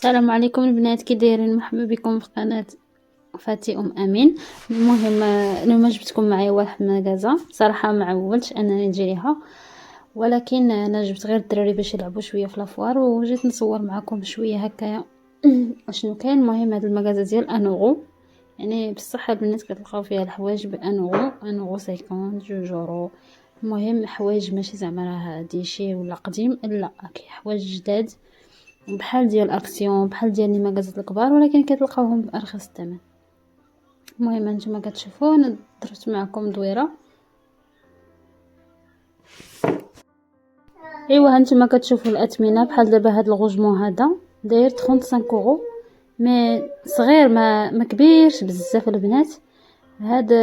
السلام عليكم البنات، كي دايرين؟ مرحبا بكم في قناه فاتي امين. المهم اليوم جبتكم معايا واحد مغازه. صراحه ما عولتش انني نجي ليها، ولكن انا جبت غير الدراري باش يلعبوا شويه في لافوار، وجيت نصور معكم شويه هكايا شنو كاين. المهم هاد المغازه ديال انوغو، يعني بصح البنات كتلقاو فيها الحوايج انوغو 50 جوج. المهم حوايج ماشي زعما راه ديشي ولا قديم، لا كاين حوايج جداد بحال ديال اكسيون، بحال ديال لي مغازات الكبار، ولكن كتلقاوهم بارخص الثمن. المهم هانتوما كتشوفوا انا درت معكم دويره. ايوا هانتوما كتشوفوا الاثمنه، بحال دابا هاد الغوجمون هذا داير 35 اورو، مي صغير ما كبيرش بزاف البنات. هذا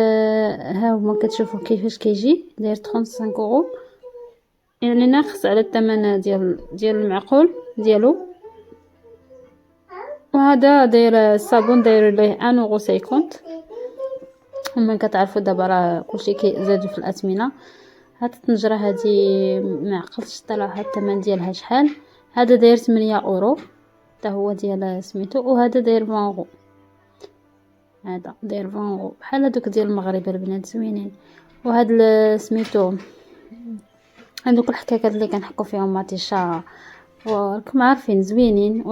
ها هما كتشوفوا كيفاش كيجي، داير 35 اورو، يعني ناقص على الثمن ديال المعقول ديالو. وهذا داير الصابون داير ليه 1.50 اورو. هما كتعرفوا دابا راه كلشي كيزادوا في الاثمنه. هاد الطنجره هادي ما عقلتش صراحه الثمن ديالها شحال. هذا داير 8 اورو حتى هو ديال سميتو، وهذا داير 20 اورو. هذا داير 20 اورو بحال هذوك ديال المغرب البنات زوينين. وهاد سميتو هذوك الحكاكات اللي كنحكوا فيهم ماتيشا، وراكم عارفين زوينين،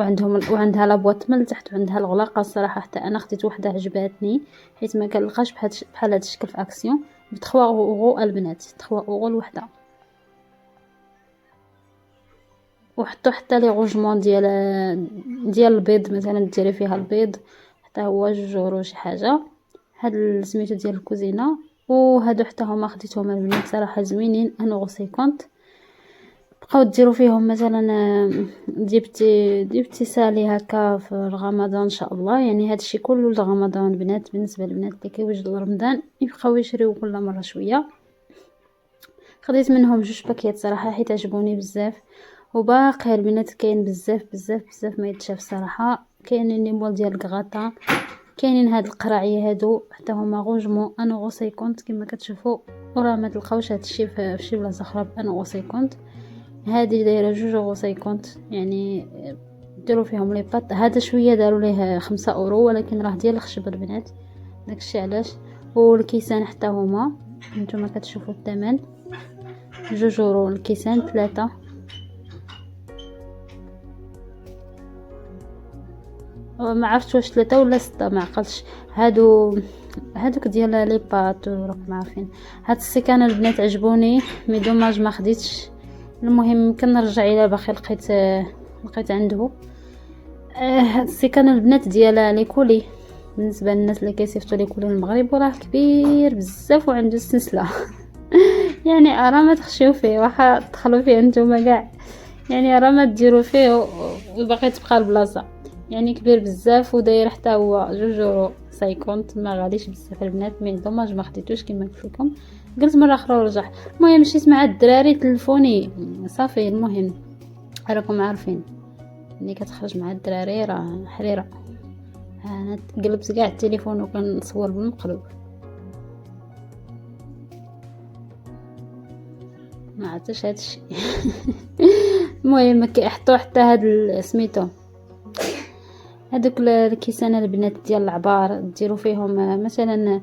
وعندها لابواط من التحت وعندها الغلاقه. الصراحه حتى انا خديت وحده عجباتني، حيت ما كنلقاش بحال هذا الشكل في اكسيون ب 3 اورو البنات، 3 اورو الوحده. وحطوا حتى لي غوجمون ديال البيض، مثلا ديري فيها البيض حتى هو 2 اورو شي حاجه. هاد سميتو ديال الكوزينه، وهادو حتى هما خديتهم البنات صراحه زوينين 1.50. بقاو ديروا فيهم مثلا ديبتي سالي هكا في رمضان ان شاء الله. يعني هذا الشيء كله لرمضان البنات، بالنسبه للبنات اللي كيوجدوا رمضان يبقاو يشريو كل مره شويه. خديت منهم 2 باكيات صراحه حيت عجبوني بزاف، وباقي البنات كاين بزاف بزاف بزاف ما يتشاف صراحه. كاينين لي مول ديال الكغاطا، كاينين هاد القراعيه هادو حتى هما غوجمون 1.50 كما كتشوفوا. وراه ما تلقاوش هاد الشيء في شي بلاصه اخرى ب 1.50. هذه دايره 2.50 يعني ديروا فيهم لي بات. هذا شويه داروا ليه 5 اورو، ولكن راه ديال الخشب البنات، داكشي علاش. والكيسان حتى هما نتوما كتشوفوا الثمن 2 اورو الكيسان 3. ما عرفتش واش 3 ولا 6 ما عقلتش. هادوك ديال لي بات راكم عارفين. هاد السكان البنات عجبوني، مي دوماج ما خديتش. المهم يمكن نرجع الى باقي لقيت عنده. هاد السكان البنات ديال لي كولي، بالنسبه للناس اللي كيصيفطوا لي كولي المغرب، وراه كبير بزاف وعنده السلسله يعني ارا ما تخشيو فيه، واخا تدخلوا فيه نتوما كاع، يعني ارا ما ديروا فيه وباقي تبقى البلاصه. يعني كبير بزاف وداير حتى هو 2.50 ما غاليش بزاف البنات. مي دوماج ما خديتوش كما قلت لكم، قلت مره اخرى ورجع. المهم مشيت مع الدراري تلفوني صافي. المهم راكم عارفين ملي كتخرج مع الدراري راه حريره. انا قلبت كاع التليفون وكنصور بالمقلوب، ما عرفتش هادشي المهم كيحطوا حتى هاد سميتو هذوك الكيسان البنات ديال العبار، ديروا فيهم مثلا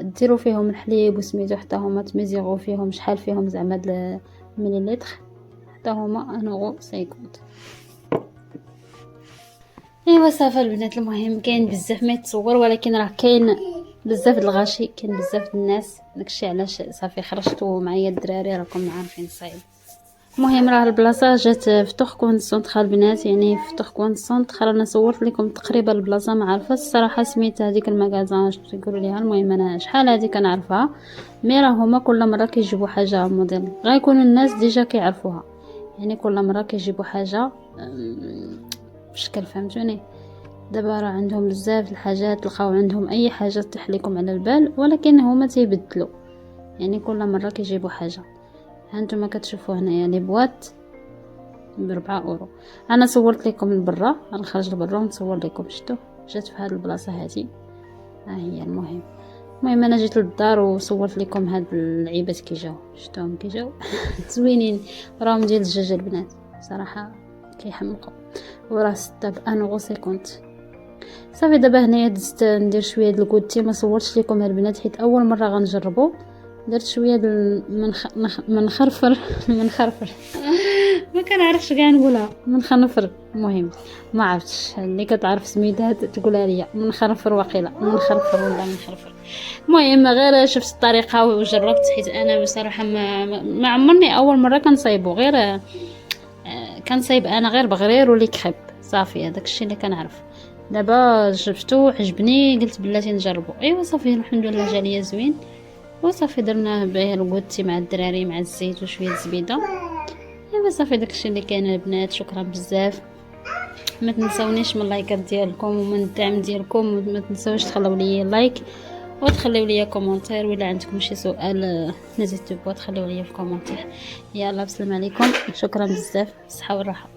ديروا فيهم الحليب وسميتو، حتى هما تميزيغوا فيهم شحال فيهم زعما المليلتر، حتى هما 1.50. ايوا صافي البنات. المهم كاين بزاف ما يتصور، ولكن راه كاين بزاف د الغاشي، كاين بزاف د الناس، داكشي علاش صافي خرجتو معايا الدراري راكم عارفين صايب. المهم راه البلاصه جات في توركوان سونطرال البنات، يعني في توركوان سونطر. انا صورت لكم تقريبا البلاصه، ما عارفه الصراحه سميت هذيك المغازان شنو تيقولوا ليها. المهم انا شحال هذه كنعرفها، مي راه هما كل مره كيجيبوا حاجه موديل غيكونوا الناس ديجا كيعرفوها. يعني كل مره كيجيبوا حاجه بشكل، فهمتوني؟ دابا راه عندهم بزاف الحاجات، تلقاو عندهم اي حاجه تطيح لكم على البال، ولكن هما تيبدلوا. يعني كل مره كيجيبوا حاجه. هانتوما كتشوفوا هنايا لي بواط ب4 اورو. انا صورت لكم البرا، غنخرج لبرا ونصور لكم. شفتوا جات في هذه البلاصه هذه، ها هي. المهم انا جيت للدار وصورت لكم هاد اللعيبات كي جاو، شفتوهم كي جاو زوينين. راهم ديال الدجاج البنات صراحه كيحمقوا. وراه 6 €1.50. صافي دابا هنايا دزت ندير شويه د الكوتي. ما صورتش لكم البنات حيت اول مره غنجربو. درت شويه منخرفر منخرفر ما كنعرفش كاع نقولها، منخنفر. المهم ما عرفتش اللي كتعرف سميتها تقولها ليا. منخرفر واقيلا، منخرفر ولا منخرفر. المهم غير شفت الطريقه وجربت، حيت انا بصراحه ما عمرني اول مره كنصايبو، غير كنصايب انا غير بغرير ولي كريب صافي. هذاك الشيء اللي كنعرف. دابا جبتو عجبني قلت بلاتي نجربو. ايوا صافي الحمد لله جا ليا زوين. وصافي درناه به الكوتي مع الدراري مع الزيت وشويه الزبيده. ايوا صافي داكشي اللي كاين البنات. شكرا بزاف، ما تنساونيش من اللايكات ديالكم ومن الدعم ديالكم، وما تنساوش تخليو لي لايك وتخليو لي كومونتير، ولا عندكم شي سؤال نزيدوا تخليو لي في كومونتير. يلا بسلام عليكم، شكرا بزاف، بالصحه والراحه.